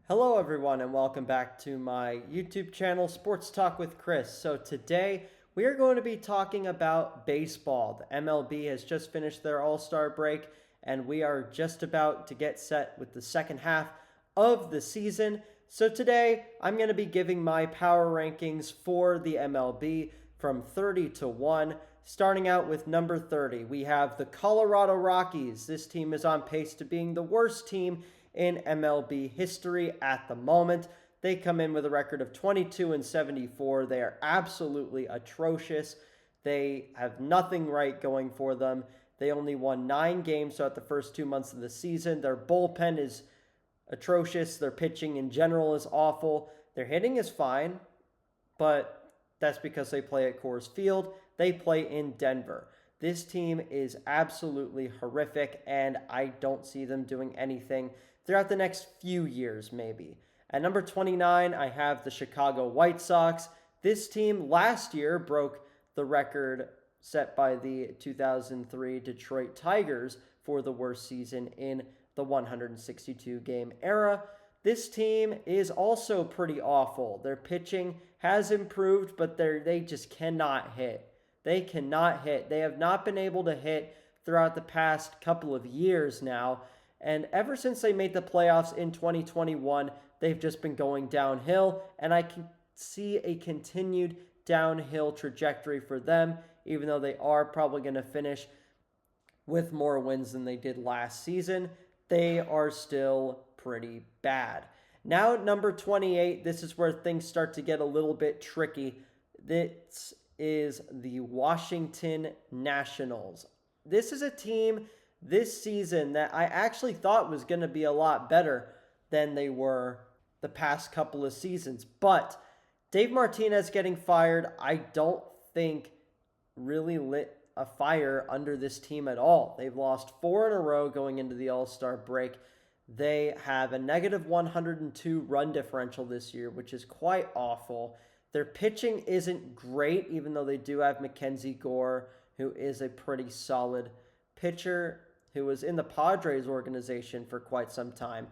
Hello, everyone, and welcome back to my YouTube channel, Sports Talk with Chris. So, today we are going to be talking about baseball. The MLB has just finished their All-Star break, and we are just about to get set with the second half of the season. So, today I'm going to be giving my power rankings for the MLB from 30 to 1. Starting out with number 30, we have the Colorado Rockies. This team is on pace to being the worst team in MLB history at the moment. They come in with a record of 22-74. They are absolutely atrocious. They have nothing right going for them. They only won 9 games throughout the first 2 months of the season. Their bullpen is atrocious. Their pitching in general is awful. Their hitting is fine, but that's because they play at Coors Field. They play in Denver. This team is absolutely horrific, and I don't see them doing anything throughout the next few years, maybe. At number 29, I have the Chicago White Sox. This team last year broke the record set by the 2003 Detroit Tigers for the worst season in the 162-game era. This team is also pretty awful. Their pitching has improved, but they just cannot hit. They cannot hit. They have not been able to hit throughout the past couple of years now. And ever since they made the playoffs in 2021, they've just been going downhill. And I can see a continued downhill trajectory for them, even though they are probably going to finish with more wins than they did last season. They are still pretty bad. Now at number 28, this is where things start to get a little bit tricky. This is the Washington Nationals. This is a team this season that I actually thought was going to be a lot better than they were the past couple of seasons. But Dave Martinez getting fired, I don't think really lit a fire under this team at all. They've lost 4 in a row going into the All-Star break. They have a negative 102 run differential this year, which is quite awful. Their pitching isn't great, even though they do have Mackenzie Gore, who is a pretty solid pitcher, who was in the Padres organization for quite some time.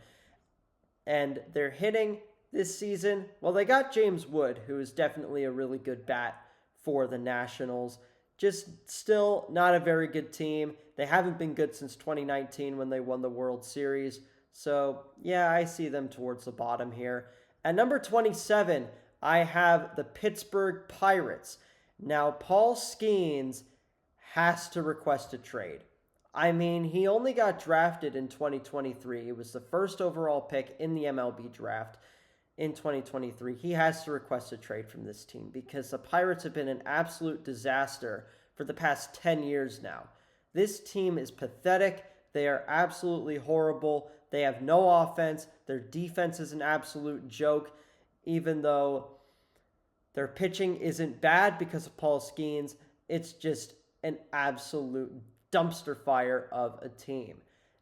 And their hitting this season, well, they got James Wood, who is definitely a really good bat for the Nationals. Just still not a very good team. They haven't been good since 2019 when they won the World Series. So, yeah, I see them towards the bottom here. At number 27, I have the Pittsburgh Pirates. Now, Paul Skeens has to request a trade. I mean, he only got drafted in 2023. He was the first overall pick in the MLB draft in 2023. He has to request a trade from this team because the Pirates have been an absolute disaster for the past 10 years now. This team is pathetic. They are absolutely horrible. They have no offense. Their defense is an absolute joke, even though their pitching isn't bad because of Paul Skeens. It's just an absolute dumpster fire of a team.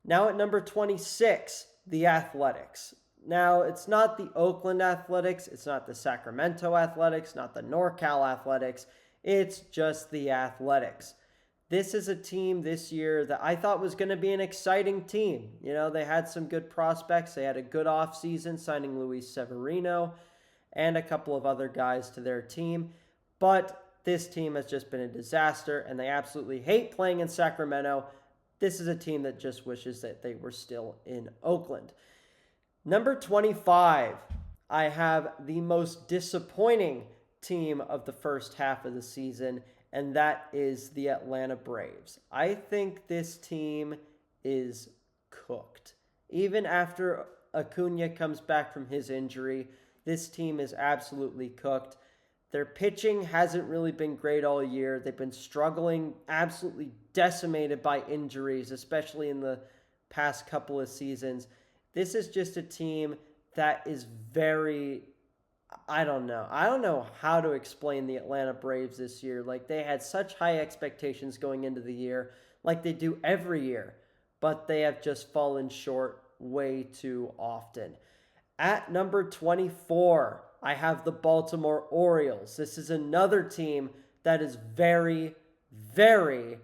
Now at number 26, the Athletics. Now, it's not the Oakland Athletics, it's not the Sacramento Athletics, not the NorCal Athletics, it's just the Athletics. This is a team this year that I thought was going to be an exciting team. You know, they had some good prospects, they had a good offseason signing Luis Severino and a couple of other guys to their team, but this team has just been a disaster, and they absolutely hate playing in Sacramento. This is a team that just wishes that they were still in Oakland. Number 25, I have the most disappointing team of the first half of the season, and that is the Atlanta Braves. I think this team is cooked. Even after Acuna comes back from his injury, this team is absolutely cooked. Their pitching hasn't really been great all year. They've been struggling, absolutely decimated by injuries, especially in the past couple of seasons. This is just a team that is very, I don't know. I don't know how to explain the Atlanta Braves this year. Like, they had such high expectations going into the year, like they do every year, but they have just fallen short way too often. At number 24, I have the Baltimore Orioles. This is another team that is very, very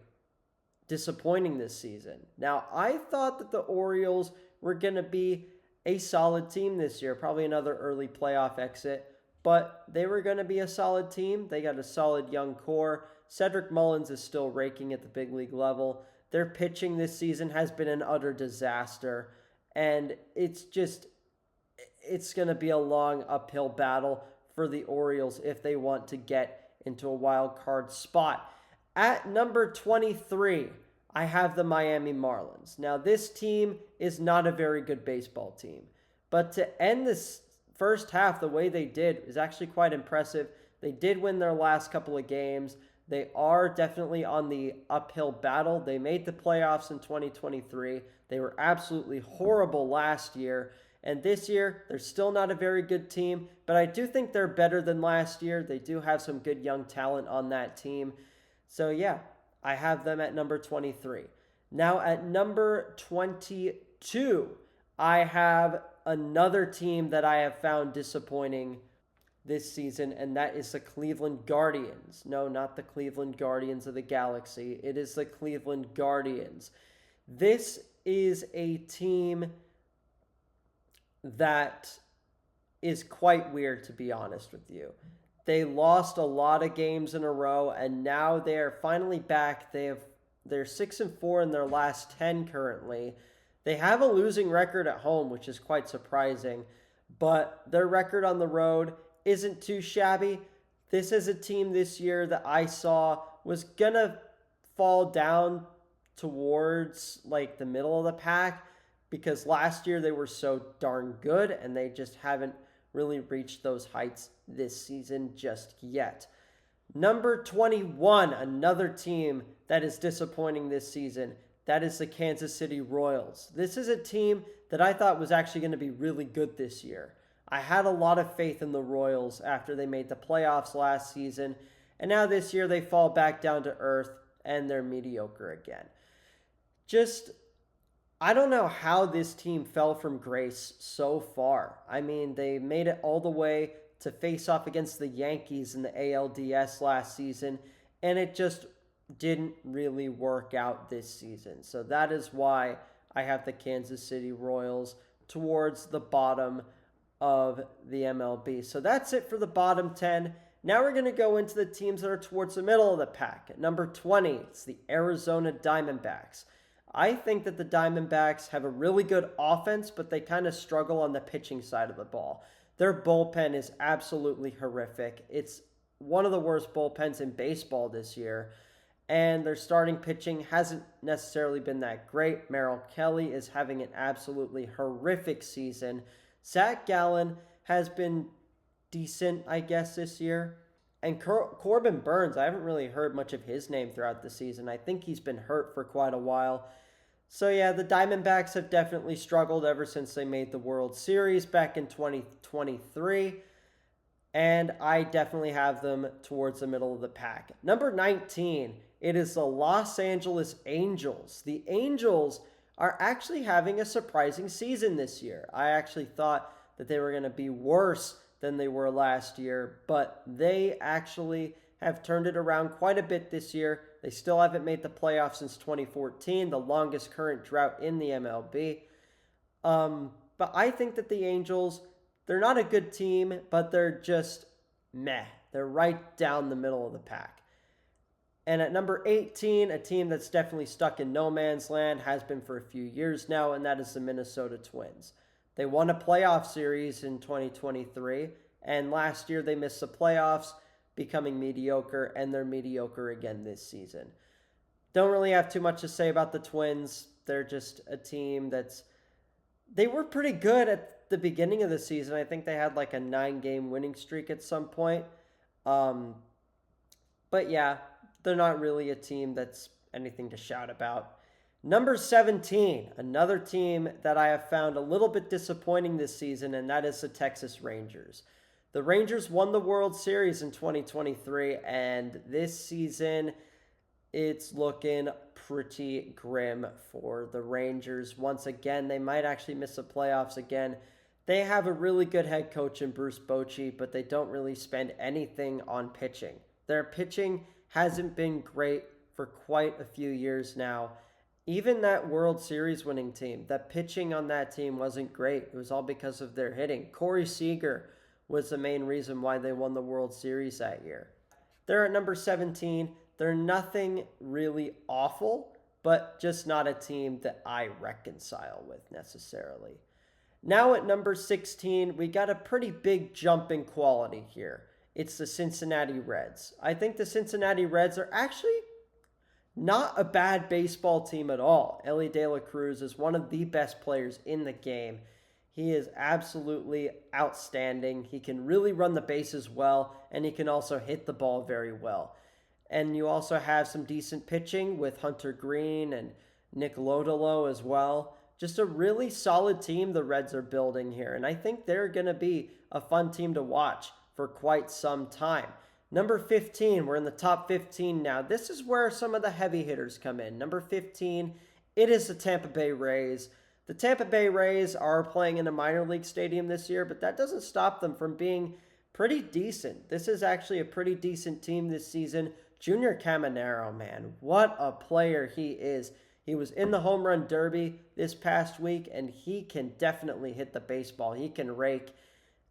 disappointing this season. Now, I thought that the Orioles were going to be a solid team this year, probably another early playoff exit, but they were going to be a solid team. They got a solid young core. Cedric Mullins is still raking at the big league level. Their pitching this season has been an utter disaster, and it's going to be a long uphill battle for the Orioles if they want to get into a wild card spot. At number 23, I have the Miami Marlins. Now, this team is not a very good baseball team, but to end this first half the way they did is actually quite impressive. They did win their last couple of games. They are definitely on the uphill battle. They made the playoffs in 2023. They were absolutely horrible last year. And this year, they're still not a very good team, but I do think they're better than last year. They do have some good young talent on that team. So yeah, I have them at number 23. Now at number 22, I have another team that I have found disappointing this season, and that is the Cleveland Guardians. No, not the Cleveland Guardians of the Galaxy. It is the Cleveland Guardians. This is a team that is quite weird, to be honest with you. They lost a lot of games in a row, and now they're finally back. They're 6-4 in their last 10 currently. They have a losing record at home, which is quite surprising, but their record on the road isn't too shabby. This is a team this year that I saw was gonna fall down towards like the middle of the pack, because last year they were so darn good and they just haven't really reached those heights this season just yet. Number 21, another team that is disappointing this season, that is the Kansas City Royals. This is a team that I thought was actually going to be really good this year. I had a lot of faith in the Royals after they made the playoffs last season, and now this year they fall back down to earth and they're mediocre again. I don't know how this team fell from grace so far. I mean, they made it all the way to face off against the Yankees in the ALDS last season, and it just didn't really work out this season. So that is why I have the Kansas City Royals towards the bottom of the MLB. So that's it for the bottom 10. Now we're going to go into the teams that are towards the middle of the pack. At number 20, it's the Arizona Diamondbacks. I think that the Diamondbacks have a really good offense, but they kind of struggle on the pitching side of the ball. Their bullpen is absolutely horrific. It's one of the worst bullpens in baseball this year, and their starting pitching hasn't necessarily been that great. Merrill Kelly is having an absolutely horrific season. Zach Gallen has been decent, I guess, this year. And Corbin Burns, I haven't really heard much of his name throughout the season. I think he's been hurt for quite a while. So yeah, the Diamondbacks have definitely struggled ever since they made the World Series back in 2023. And I definitely have them towards the middle of the pack. Number 19, it is the Los Angeles Angels. The Angels are actually having a surprising season this year. I actually thought that they were going to be worse than they were last year, but they actually have turned it around quite a bit this year. They still haven't made the playoffs since 2014, the longest current drought in the MLB. But I think that the Angels, they're not a good team, but they're just meh. They're right down the middle of the pack. And at number 18, a team that's definitely stuck in no man's land, has been for a few years now, and that is the Minnesota Twins. They won a playoff series in 2023, and last year they missed the playoffs, becoming mediocre, and they're mediocre again this season. Don't really have too much to say about the Twins. They're just a team they were pretty good at the beginning of the season. I think they had like a 9-game winning streak at some point. But yeah, they're not really a team that's anything to shout about. Number 17, another team that I have found a little bit disappointing this season, and that is the Texas Rangers. The Rangers won the World Series in 2023, and this season it's looking pretty grim for the Rangers. Once again, they might actually miss the playoffs again. They have a really good head coach in Bruce Bochy, but they don't really spend anything on pitching. Their pitching hasn't been great for quite a few years now. even that World Series winning team, that pitching on that team wasn't great. It was all because of their hitting. Corey Seager was the main reason why they won the World Series that year. They're at number 17. They're nothing really awful, but just not a team that I reconcile with necessarily. Now at number 16, we got a pretty big jump in quality here. It's the Cincinnati Reds. I think the Cincinnati Reds are actually not a bad baseball team at all. Ellie De La Cruz is one of the best players in the game. He is absolutely outstanding. He can really run the bases well, and he can also hit the ball very well. And you also have some decent pitching with Hunter Green and Nick Lodolo as well. Just a really solid team the Reds are building here, and I think they're going to be a fun team to watch for quite some time. Number 15, we're in the top 15 now. This is where some of the heavy hitters come in. Number 15, it is the Tampa Bay Rays. The Tampa Bay Rays are playing in a minor league stadium this year, but that doesn't stop them from being pretty decent. This is actually a pretty decent team this season. Junior Caminero, man, what a player he is. He was in the home run derby this past week, and he can definitely hit the baseball. He can rake,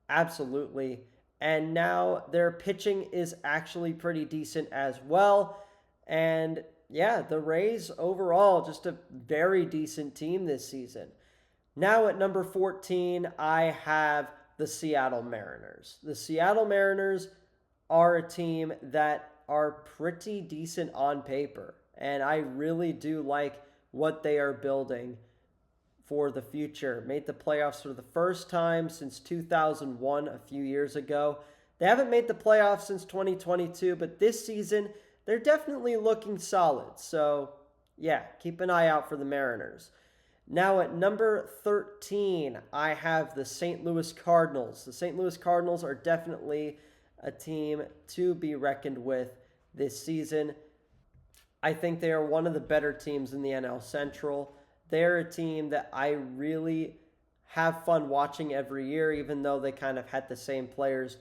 absolutely. And now their pitching is actually pretty decent as well. And yeah, the Rays overall, just a very decent team this season. Now at number 14, I have the Seattle Mariners. The Seattle Mariners are a team that are pretty decent on paper. And I really do like what they are building for the future. Made the playoffs for the first time since 2001, a few years ago. They haven't made the playoffs since 2022, but this season, they're definitely looking solid. So, yeah, keep an eye out for the Mariners. Now at number 13, I have the St. Louis Cardinals. The St. Louis Cardinals are definitely a team to be reckoned with this season. I think they are one of the better teams in the NL Central. They're a team that I really have fun watching every year, even though they kind of had the same players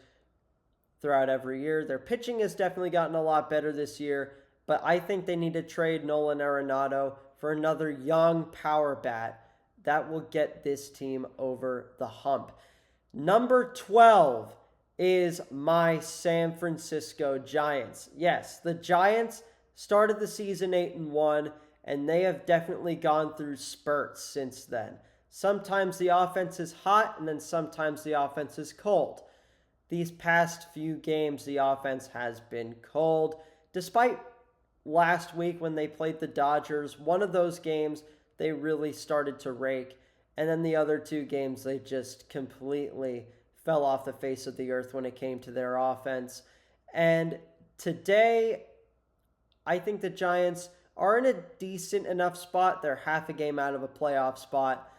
throughout every year. Their pitching has definitely gotten a lot better this year, but I think they need to trade Nolan Arenado for another young power bat that will get this team over the hump. Number 12 is my San Francisco Giants. Yes, the Giants started the season 8-1, and they have definitely gone through spurts since then. Sometimes the offense is hot, and then sometimes the offense is cold. These past few games, the offense has been cold. Despite last week when they played the Dodgers, one of those games they really started to rake, and then the other two games they just completely fell off the face of the earth when it came to their offense. And today, I think the Giants are in a decent enough spot. They're half a game out of a playoff spot,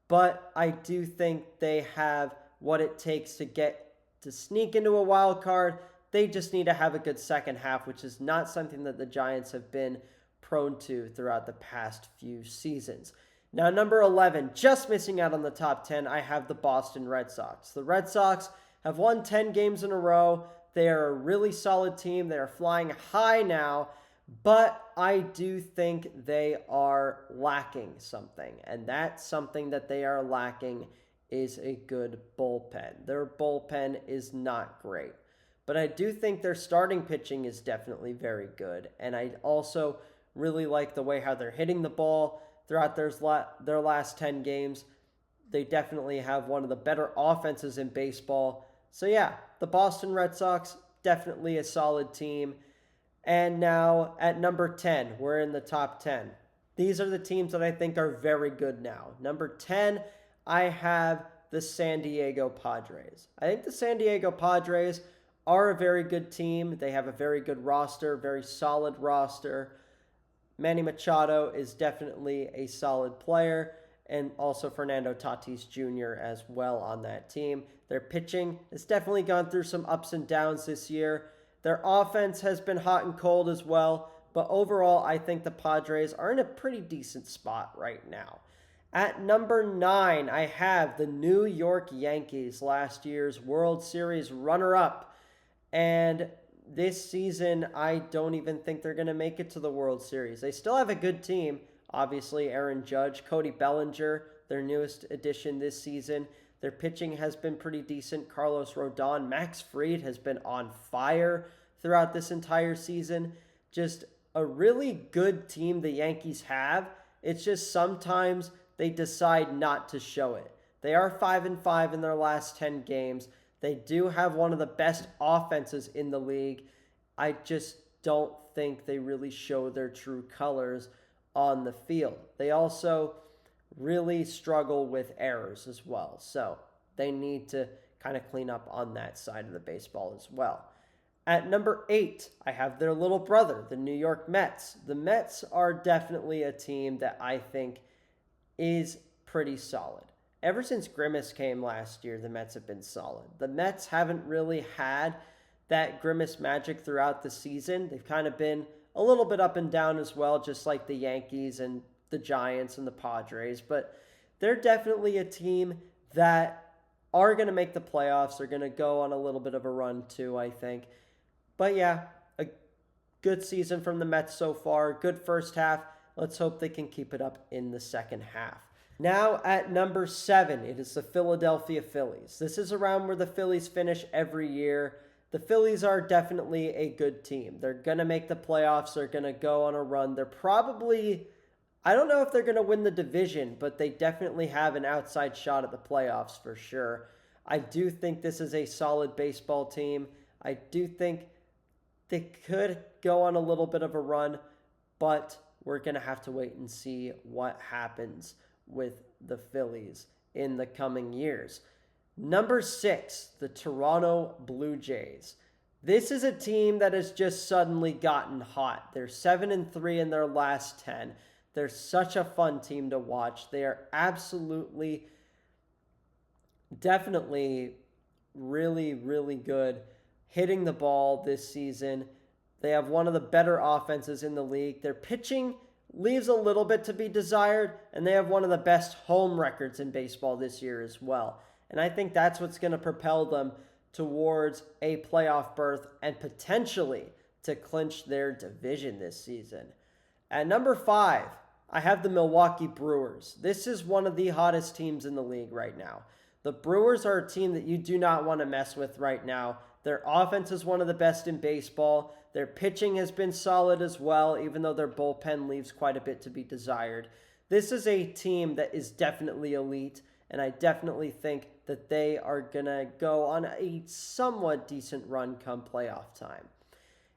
but I do think they have what it takes to sneak into a wild card. They just need to have a good second half, which is not something that the Giants have been prone to throughout the past few seasons. Now, number 11, just missing out on the top 10, I have the Boston Red Sox. The Red Sox have won 10 games in a row. They are a really solid team. They are flying high now, but I do think they are lacking something, and that something that they are lacking is a good bullpen. Their bullpen is not great, but I do think their starting pitching is definitely very good, and I also really like the way how they're hitting the ball throughout their last 10 games. They definitely have one of the better offenses in baseball. So yeah, the Boston Red Sox, definitely a solid team. And now at number 10, we're in the top 10. These are the teams that I think are very good now. Number 10, I have the San Diego Padres. I think the San Diego Padres are a very good team. They have a very good roster, very solid roster. Manny Machado is definitely a solid player, and also Fernando Tatis Jr. as well on that team. Their pitching has definitely gone through some ups and downs this year. Their offense has been hot and cold as well, but overall, I think the Padres are in a pretty decent spot right now. At number 9, I have the New York Yankees, last year's World Series runner-up. And this season, I don't even think they're going to make it to the World Series. They still have a good team. obviously Aaron Judge, Cody Bellinger, their newest addition this season. Their pitching has been pretty decent. Carlos Rodon, Max Fried has been on fire throughout this entire season. Just a really good team the Yankees have. It's just sometimes they decide not to show it. They are 5-5 in their last 10 games. They do have one of the best offenses in the league. I just don't think they really show their true colors on the field. They also really struggle with errors as well. So they need to kind of clean up on that side of the baseball as well. At number 8, I have their little brother, the New York Mets. The Mets are definitely a team that I think is pretty solid. Ever since Grimace came last year, the Mets have been solid. The Mets haven't really had that Grimace magic throughout the season. They've kind of been a little bit up and down as well, just like the Yankees and the Giants and the Padres. But they're definitely a team that are going to make the playoffs. They're going to go on a little bit of a run too, I think. But yeah, a good season from the Mets so far. Good first half. Let's hope they can keep it up in the second half. Now at number 7, it is the Philadelphia Phillies. This is around where the Phillies finish every year. The Phillies are definitely a good team. They're going to make the playoffs. They're going to go on a run. They're probably, I don't know if they're going to win the division, but they definitely have an outside shot at the playoffs for sure. I do think this is a solid baseball team. I do think they could go on a little bit of a run, but we're going to have to wait and see what happens with the Phillies in the coming years. Number 6, the Toronto Blue Jays. This is a team that has just suddenly gotten hot. They're 7-3 in their last 10. They're such a fun team to watch. They are absolutely, definitely really, really good hitting the ball this season. They have one of the better offenses in the league. Their pitching leaves a little bit to be desired, and they have one of the best home records in baseball this year as well. And I think that's what's going to propel them towards a playoff berth and potentially to clinch their division this season. At number 5, I have the Milwaukee Brewers. This is one of the hottest teams in the league right now. The Brewers are a team that you do not want to mess with right now. Their offense is one of the best in baseball. Their pitching has been solid as well, even though their bullpen leaves quite a bit to be desired. This is a team that is definitely elite, and I definitely think that they are going to go on a somewhat decent run come playoff time.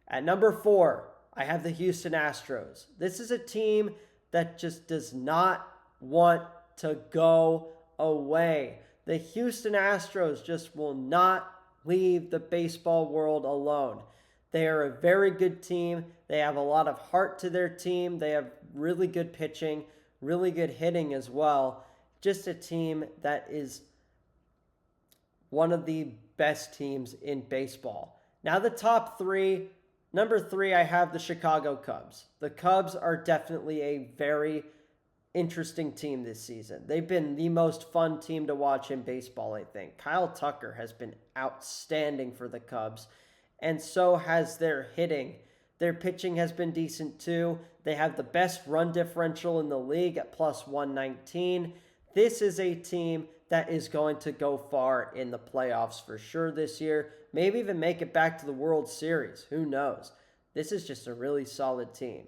At number 4, I have the Houston Astros. This is a team that just does not want to go away. The Houston Astros just will not leave the baseball world alone. They are a very good team. They have a lot of heart to their team. They have really good pitching, really good hitting as well. Just a team that is one of the best teams in baseball. Now the top 3. Number 3, I have the Chicago Cubs. The Cubs are definitely a very interesting team this season. They've been the most fun team to watch in baseball, I think. Kyle Tucker has been outstanding for the Cubs, and so has their hitting. Their pitching has been decent too. They have the best run differential in the league at plus 119. This is a team that is going to go far in the playoffs for sure this year. Maybe even make it back to the World Series. Who knows? This is just a really solid team.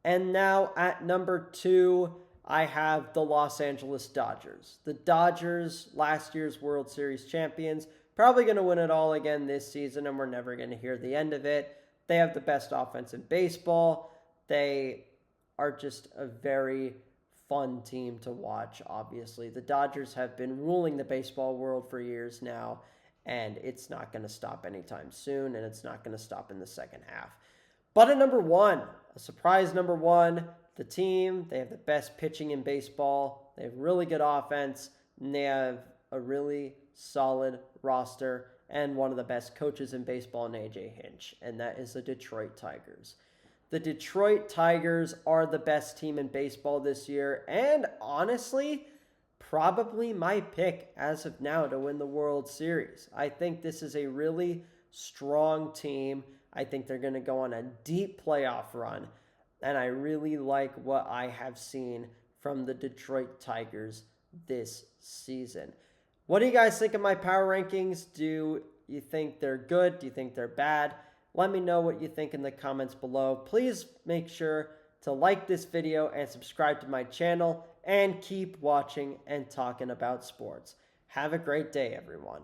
And now at number 2, I have the Los Angeles Dodgers. The Dodgers, last year's World Series champions, probably going to win it all again this season, and we're never going to hear the end of it. They have the best offense in baseball. They are just a very fun team to watch, obviously. The Dodgers have been ruling the baseball world for years now, and it's not going to stop anytime soon, and it's not going to stop in the second half. But at number 1, a surprise number 1, the team, they have the best pitching in baseball. They have really good offense, and they have a really solid roster and one of the best coaches in baseball in A.J. Hinch, and that is the Detroit Tigers. The Detroit Tigers are the best team in baseball this year, and honestly, probably my pick as of now to win the World Series. I think this is a really strong team. I think they're going to go on a deep playoff run. and I really like what I have seen from the Detroit Tigers this season. What do you guys think of my power rankings? Do you think they're good? Do you think they're bad? Let me know what you think in the comments below. Please make sure to like this video and subscribe to my channel, and keep watching and talking about sports. Have a great day, everyone.